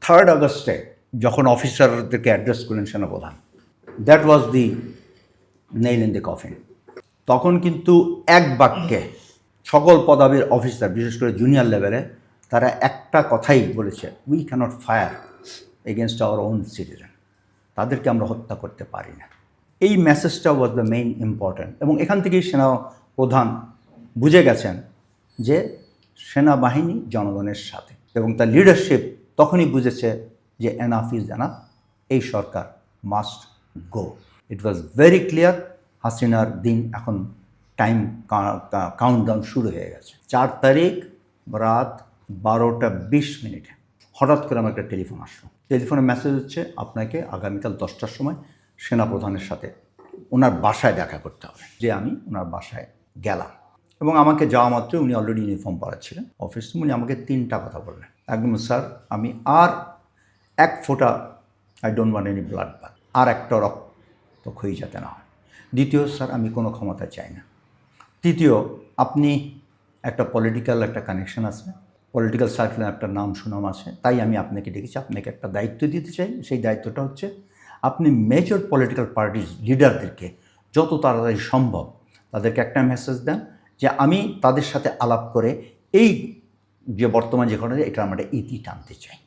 3rd আগস্টে যখন অফিসারদেরকে address করলেন সেনাপ্রধান, that was the nail in the coffin. তখন কিন্তু এক বাক্যে সকল পদবীর অফিসার, বিশেষ করে জুনিয়র লেভেলে, তারা একটা কথাই বলেছে, we can't fire against our own citizen. তাদেরকে আমরা হত্যা করতে পারি না। এই মেসেজটা ওয়াজ দ্য মেইন ইম্পর্ট্যান্ট। এবং এখান থেকেই সেনাপ্রধান বুঝে গেছেন যে সেনাবাহিনী জনগণের সাথে, এবং তার লিডারশিপ তখনই বুঝেছে যে এনাফ ইজ এনাফ, এই সরকার must go. It was very clear. হাসিনার দিন এখন টাইম কাউন্টডাউন শুরু হয়ে গেছে। 4 তারিখ রাত 12টা 20 মিনিটে হঠাৎ করে আমার একটা টেলিফোন আসলো। টেলিফোনে মেসেজ হচ্ছে, আপনাকে আগামীকাল 10টার সময় সেনাপ্রধানের সাথে ওনার বাসায় দেখা করতে হবে। যে আমি ওনার বাসায় গেলাম, এবং আমাকে যাওয়া মাত্র উনি অলরেডি ইউনিফর্ম পরা ছিলেন অফিস। উনি আমাকে 3টা কথা বললেন। একদম, স্যার আমি আর এক ফোঁটা, I don't want any blood bath, আর একটা রক্ত ক্ষয়ী যাতে না হয়। দ্বিতীয়, স্যার আমি কোনো ক্ষমতা চাই না। তৃতীয়, আপনি একটা পলিটিক্যাল একটা কানেকশন আছে, পলিটিক্যাল সার্কেলে একটা নাম সুনাম আছে, তাই আমি আপনাকে ডেকেছি। আপনাকে একটা দায়িত্ব দিতে চাই। সেই দায়িত্বটা হচ্ছে, আপনি মেজর পলিটিক্যাল পার্টির লিডারদেরকে যত তাড়াতাড়ি সম্ভব তাদেরকে একটা মেসেজ দেন যে আমি তাদের সাথে আলাপ করে এই যে বর্তমান যে ঘটনা, এটা আমরা ইতি টানতে চাই।